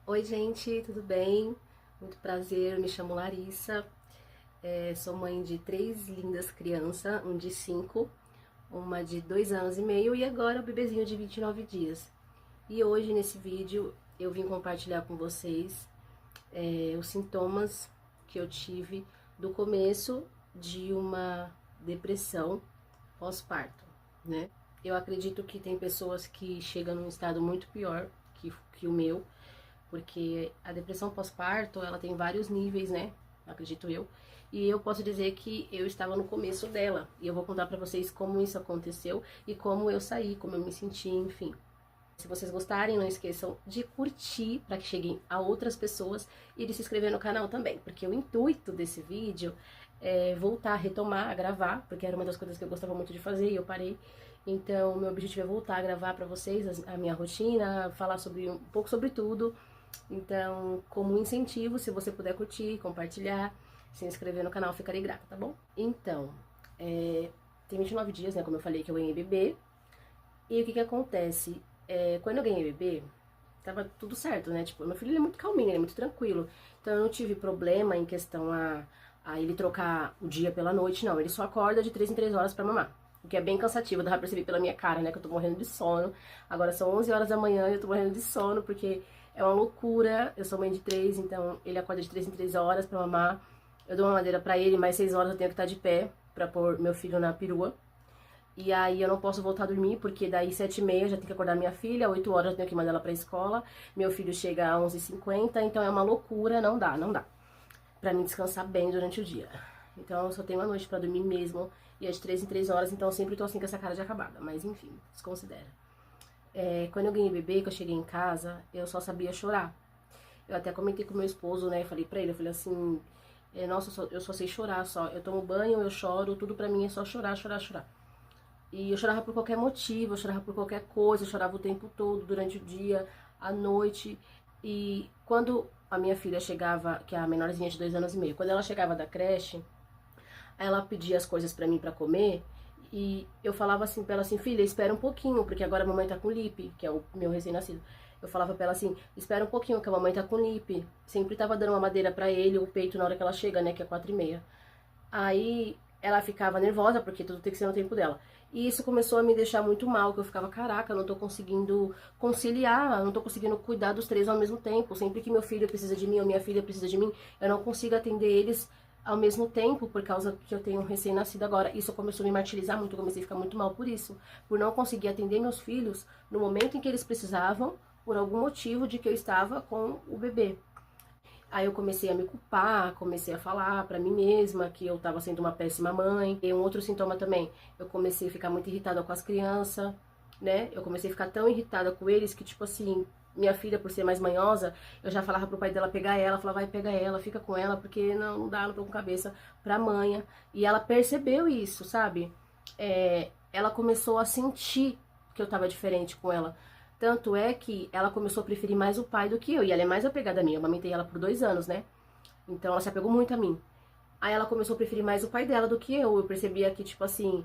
Oi, gente, tudo bem? Muito prazer, eu me chamo Larissa, sou mãe de três lindas crianças, um de 5, uma de 2 anos e meio e agora o bebezinho de 29 dias. E hoje, nesse vídeo, eu vim compartilhar com vocês os sintomas que eu tive do começo de uma depressão pós-parto, né? Eu acredito que tem pessoas que chegam num estado muito pior que o meu, porque a depressão pós-parto, ela tem vários níveis, né? Acredito eu. E eu posso dizer que eu estava no começo dela. E eu vou contar pra vocês como isso aconteceu e como eu saí, como eu me senti, enfim. Se vocês gostarem, não esqueçam de curtir para que cheguem a outras pessoas e de se inscrever no canal também, porque o intuito desse vídeo é voltar a retomar, a gravar, porque era uma das coisas que eu gostava muito de fazer e eu parei. Então, meu objetivo é voltar a gravar para vocês a minha rotina, falar sobre um pouco sobre tudo. Então, como incentivo, se você puder curtir, compartilhar, se inscrever no canal, ficarei grata, tá bom? Então, tem 29 dias, né, como eu falei, que eu ganhei bebê. E o que que acontece? Quando eu ganhei bebê, tava tudo certo, né? Tipo, meu filho ele é muito calminho, ele é muito tranquilo. Então eu não tive problema em questão a ele trocar o dia pela noite, não. Ele só acorda de 3 em 3 horas pra mamar. O que é bem cansativo, dá pra perceber pela minha cara, né? Que eu tô morrendo de sono. Agora são 11 horas da manhã e eu tô morrendo de sono, porque é uma loucura. Eu sou mãe de 3, então ele acorda de 3 em 3 horas pra mamar. Eu dou uma madeira pra ele, mais 6 horas eu tenho que estar de pé pra pôr meu filho na perua. E aí eu não posso voltar a dormir, porque daí 7h30 eu já tenho que acordar minha filha, 8 horas eu tenho que mandar ela pra escola, meu filho chega a 11h50, então é uma loucura, não dá pra mim descansar bem durante o dia. Então eu só tenho a noite pra dormir mesmo, e é de 3 em 3 horas, então eu sempre tô assim com essa cara de acabada, mas enfim, desconsidera. Quando eu ganhei bebê, que eu cheguei em casa, eu só sabia chorar. Eu até comentei com meu esposo, né, falei pra ele, eu falei assim, nossa, eu só sei chorar, só, eu tomo banho, eu choro, tudo pra mim é só chorar, chorar, chorar. E eu chorava por qualquer motivo, eu chorava por qualquer coisa, eu chorava o tempo todo, durante o dia, à noite. E quando a minha filha chegava, que é a menorzinha de 2 anos e meio, quando ela chegava da creche, ela pedia as coisas pra mim pra comer, e eu falava assim pra ela assim, filha, espera um pouquinho, porque agora a mamãe tá com Lipe, que é o meu recém-nascido. Eu falava pra ela assim, espera um pouquinho, que a mamãe tá com Lipe. Sempre tava dando uma madeira pra ele, o peito na hora que ela chega, né, que é 4h30. Aí ela ficava nervosa, porque tudo tem que ser no tempo dela. E isso começou a me deixar muito mal, que eu ficava, caraca, eu não tô conseguindo conciliar, não tô conseguindo cuidar dos três ao mesmo tempo. Sempre que meu filho precisa de mim ou minha filha precisa de mim, eu não consigo atender eles ao mesmo tempo, por causa que eu tenho um recém-nascido agora. Isso começou a me martirizar muito, eu comecei a ficar muito mal por isso. Por não conseguir atender meus filhos no momento em que eles precisavam, por algum motivo de que eu estava com o bebê. Aí eu comecei a me culpar, comecei a falar pra mim mesma que eu tava sendo uma péssima mãe. E um outro sintoma também, eu comecei a ficar muito irritada com as crianças, né? Eu comecei a ficar tão irritada com eles que, tipo assim, minha filha, por ser mais manhosa, eu já falava pro pai dela pegar ela, falava, vai, pega ela, fica com ela, porque não dá, ela tô com cabeça pra manha. E ela percebeu isso, sabe? Ela começou a sentir que eu tava diferente com ela. Tanto é que ela começou a preferir mais o pai do que eu. E ela é mais apegada a mim. Eu amamentei ela por 2 anos, né? Então ela se apegou muito a mim. Aí ela começou a preferir mais o pai dela do que eu. Eu percebia que, tipo assim,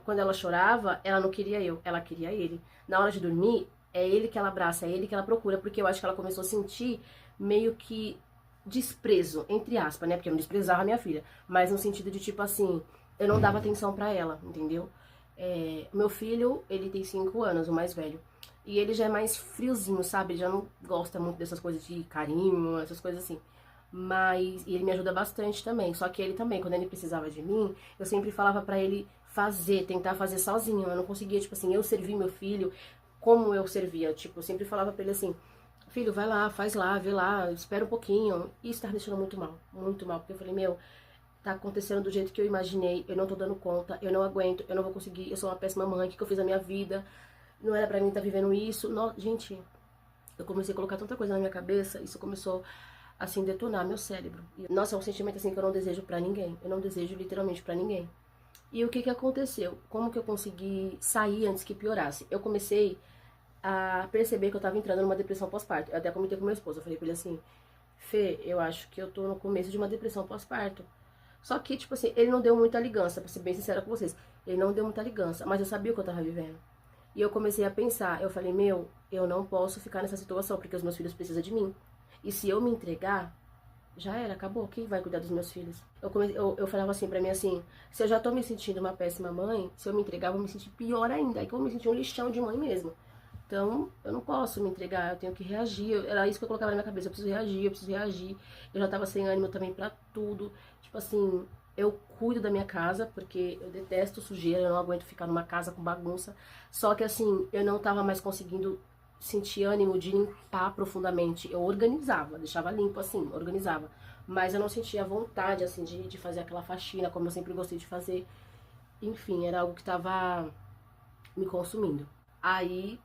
quando ela chorava, ela não queria eu, ela queria ele. Na hora de dormir, é ele que ela abraça, é ele que ela procura, porque eu acho que ela começou a sentir meio que desprezo, entre aspas, né? Porque eu não desprezava a minha filha, mas no sentido de, tipo assim, eu não dava atenção pra ela, entendeu? Meu filho, ele tem 5 anos, o mais velho. E ele já é mais friozinho, sabe? Ele já não gosta muito dessas coisas de carinho, essas coisas assim. Mas e ele me ajuda bastante também. Só que ele também, quando ele precisava de mim, eu sempre falava pra ele fazer, tentar fazer sozinho. Eu não conseguia, tipo assim, eu servir meu filho como eu servia. Tipo, eu sempre falava pra ele assim, filho, vai lá, faz lá, vê lá, espera um pouquinho. E isso tá me deixando muito mal, porque eu falei, meu, tá acontecendo do jeito que eu imaginei, eu não tô dando conta, eu não aguento, eu não vou conseguir, eu sou uma péssima mãe, o que eu fiz na minha vida? Não era pra mim estar vivendo isso. Gente, eu comecei a colocar tanta coisa na minha cabeça, isso começou assim detonar meu cérebro. E, nossa, é um sentimento assim que eu não desejo pra ninguém. Eu não desejo literalmente pra ninguém. E o que que aconteceu? Como que eu consegui sair antes que piorasse? Eu comecei a perceber que eu tava entrando numa depressão pós-parto. Eu até comentei com meu esposo, eu falei pra ele assim, Fê, eu acho que eu tô no começo de uma depressão pós-parto. Só que, tipo assim, ele não deu muita ligança, pra ser bem sincera com vocês. Ele não deu muita ligança, mas eu sabia o que eu tava vivendo. E eu comecei a pensar, eu falei, meu, eu não posso ficar nessa situação, porque os meus filhos precisam de mim. E se eu me entregar, já era, acabou. Quem vai cuidar dos meus filhos? Eu falava assim pra mim, assim, se eu já tô me sentindo uma péssima mãe, se eu me entregar, eu vou me sentir pior ainda. Aí que eu vou me sentir um lixão de mãe mesmo. Então, eu não posso me entregar, eu tenho que reagir. Era isso que eu colocava na minha cabeça, eu preciso reagir, eu preciso reagir. Eu já tava sem ânimo também pra tudo. Tipo assim, eu cuido da minha casa, porque eu detesto sujeira, eu não aguento ficar numa casa com bagunça. Só que assim, eu não tava mais conseguindo sentir ânimo de limpar profundamente. Eu organizava, deixava limpo assim, organizava. Mas eu não sentia vontade, assim, de fazer aquela faxina, como eu sempre gostei de fazer. Enfim, era algo que tava me consumindo. Aí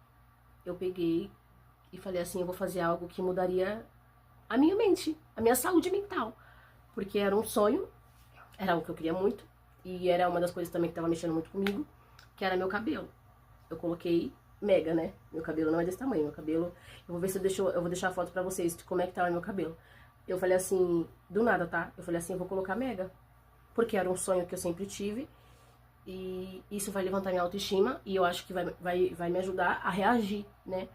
eu peguei e falei assim, eu vou fazer algo que mudaria a minha mente, a minha saúde mental. Porque era um sonho, era algo que eu queria muito, e era uma das coisas também que tava mexendo muito comigo, que era meu cabelo. Eu coloquei mega, né? Meu cabelo não é desse tamanho, meu cabelo... Eu vou ver se eu vou deixar a foto pra vocês de como é que tava meu cabelo. Eu falei assim, do nada, tá? Eu falei assim, eu vou colocar mega. Porque era um sonho que eu sempre tive, e isso vai levantar minha autoestima, e eu acho que vai me ajudar a reagir, né?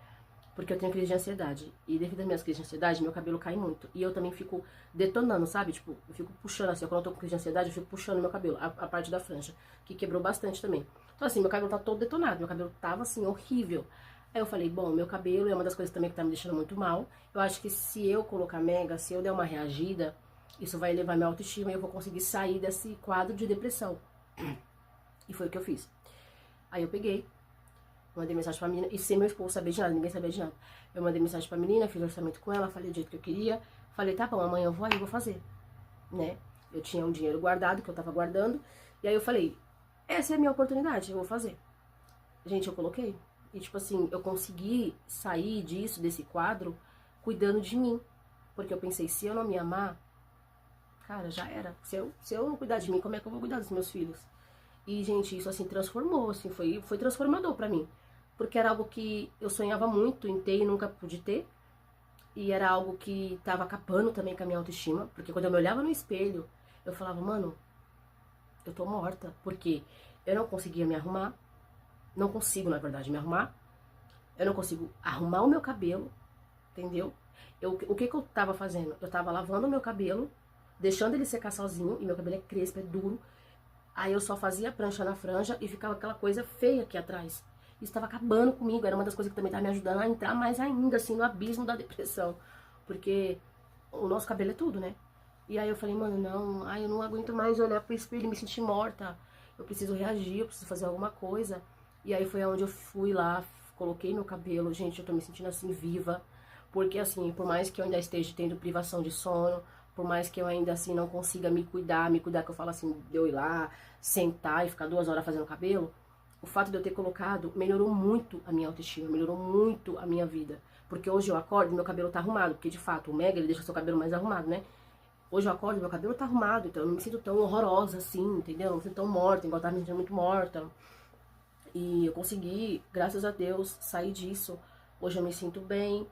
Porque eu tenho crise de ansiedade. E devido às minhas crises de ansiedade, meu cabelo cai muito. E eu também fico detonando, sabe? Tipo, eu fico puxando assim. Quando eu tô com crise de ansiedade, eu fico puxando meu cabelo, a parte da franja. Que quebrou bastante também. Então assim, meu cabelo tá todo detonado. Meu cabelo tava assim, horrível. Aí eu falei, bom, meu cabelo é uma das coisas também que tá me deixando muito mal. Eu acho que se eu colocar mega, se eu der uma reagida, isso vai elevar minha autoestima e eu vou conseguir sair desse quadro de depressão. E foi o que eu fiz. Aí eu peguei, mandei mensagem pra menina, e sem meu esposo saber de nada, ninguém sabia de nada. Eu mandei mensagem pra menina, fiz orçamento com ela, falei do jeito que eu queria. Falei, tá bom, amanhã eu vou aí, vou fazer, né? Eu tinha um dinheiro guardado, que eu tava guardando. E aí eu falei, essa é a minha oportunidade, eu vou fazer. Gente, eu coloquei. E tipo assim, eu consegui sair disso, desse quadro, cuidando de mim. Porque eu pensei, se eu não me amar, cara, já era. Se eu não cuidar de mim, como é que eu vou cuidar dos meus filhos? E, gente, isso assim transformou, assim, foi transformador pra mim. Porque era algo que eu sonhava muito em ter e nunca pude ter. E era algo que tava acabando também com a minha autoestima. Porque quando eu me olhava no espelho, eu falava, mano, eu tô morta. Porque eu não conseguia me arrumar. Não consigo, na verdade, me arrumar. Eu não consigo arrumar o meu cabelo, entendeu? O que eu tava fazendo? Eu tava lavando o meu cabelo, deixando ele secar sozinho. E meu cabelo é crespo, é duro. Aí eu só fazia prancha na franja e ficava aquela coisa feia aqui atrás. Isso estava acabando comigo, era uma das coisas que também estava me ajudando a entrar mais ainda, assim, no abismo da depressão. Porque o nosso cabelo é tudo, né? E aí eu falei, mano, não, ai, eu não aguento mais olhar pro espelho e me sentir morta. Eu preciso reagir, eu preciso fazer alguma coisa. E aí foi onde eu fui lá, coloquei meu cabelo. Gente, eu tô me sentindo assim, viva. Porque assim, por mais que eu ainda esteja tendo privação de sono, por mais que eu ainda assim não consiga me cuidar que eu falo assim, de eu ir lá, sentar e ficar 2 horas fazendo cabelo, o fato de eu ter colocado melhorou muito a minha autoestima, melhorou muito a minha vida. Porque hoje eu acordo e meu cabelo tá arrumado, porque de fato o Mega ele deixa seu cabelo mais arrumado, né? Hoje eu acordo e meu cabelo tá arrumado, então eu não me sinto tão horrorosa assim, entendeu? Eu não me sinto tão morta, igual eu tava me sentindo muito morta. E eu consegui, graças a Deus, sair disso. Hoje eu me sinto bem,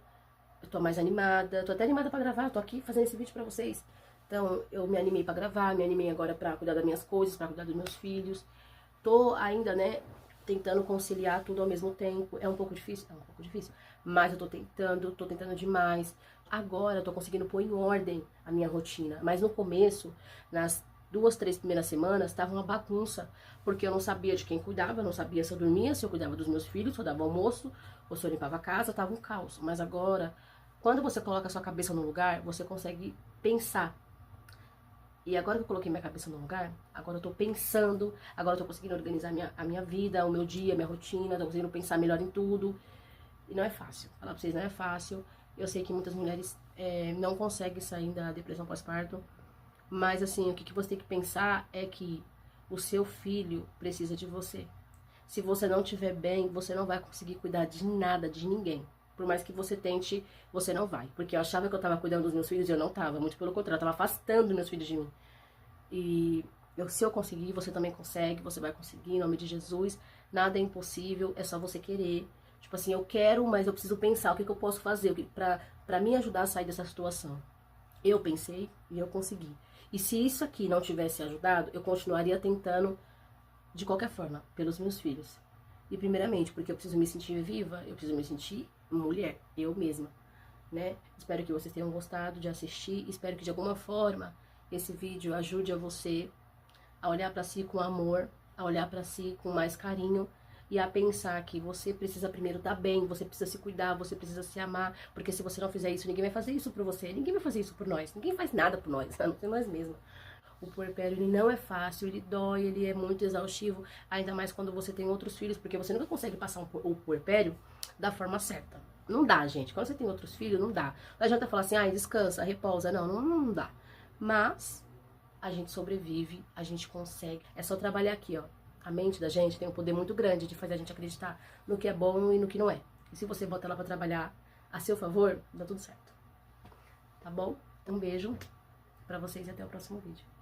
eu tô mais animada, tô até animada pra gravar, tô aqui fazendo esse vídeo pra vocês. Então, eu me animei pra gravar, me animei agora pra cuidar das minhas coisas, pra cuidar dos meus filhos. Tô ainda, né, tentando conciliar tudo ao mesmo tempo. É um pouco difícil? É um pouco difícil. Mas eu tô tentando demais. Agora eu tô conseguindo pôr em ordem a minha rotina. Mas no começo, nas 2, 3 primeiras semanas, tava uma bagunça. Porque eu não sabia de quem cuidava, eu não sabia se eu dormia, se eu cuidava dos meus filhos, se eu dava almoço, ou se eu limpava a casa, tava um caos. Mas agora, quando você coloca a sua cabeça no lugar, você consegue pensar. E agora que eu coloquei minha cabeça no lugar, agora eu tô pensando, agora eu tô conseguindo organizar a minha vida, o meu dia, a minha rotina, tô conseguindo pensar melhor em tudo. E não é fácil. Falar pra vocês, não é fácil. Eu sei que muitas mulheres não conseguem sair da depressão pós-parto. Mas assim, o que você tem que pensar é que o seu filho precisa de você. Se você não estiver bem, você não vai conseguir cuidar de nada, de ninguém. Por mais que você tente, você não vai. Porque eu achava que eu tava cuidando dos meus filhos e eu não tava. Muito pelo contrário, eu tava afastando meus filhos de mim. E se eu conseguir, você também consegue. Você vai conseguir, em nome de Jesus. Nada é impossível, é só você querer. Tipo assim, eu quero, mas eu preciso pensar o que eu posso fazer pra me ajudar a sair dessa situação. Eu pensei e eu consegui. E se isso aqui não tivesse ajudado, eu continuaria tentando de qualquer forma, pelos meus filhos. E primeiramente, porque eu preciso me sentir viva, eu preciso me sentir mulher, eu mesma, né? Espero que vocês tenham gostado de assistir, espero que de alguma forma esse vídeo ajude a você a olhar pra si com amor, a olhar pra si com mais carinho e a pensar que você precisa primeiro estar bem, você precisa se cuidar, você precisa se amar, porque se você não fizer isso, ninguém vai fazer isso por você, ninguém vai fazer isso por nós, ninguém faz nada por nós, a não ser nós mesmos. O puerpério, ele não é fácil, ele dói, ele é muito exaustivo, ainda mais quando você tem outros filhos, porque você nunca consegue passar o puerpério da forma certa. Não dá, gente. Quando você tem outros filhos, não dá. Não adianta falar assim, descansa, repousa. Não dá. Mas a gente sobrevive, a gente consegue. É só trabalhar aqui, ó. A mente da gente tem um poder muito grande de fazer a gente acreditar no que é bom e no que não é. E se você botar ela pra trabalhar a seu favor, dá tudo certo. Tá bom? Um beijo pra vocês e até o próximo vídeo.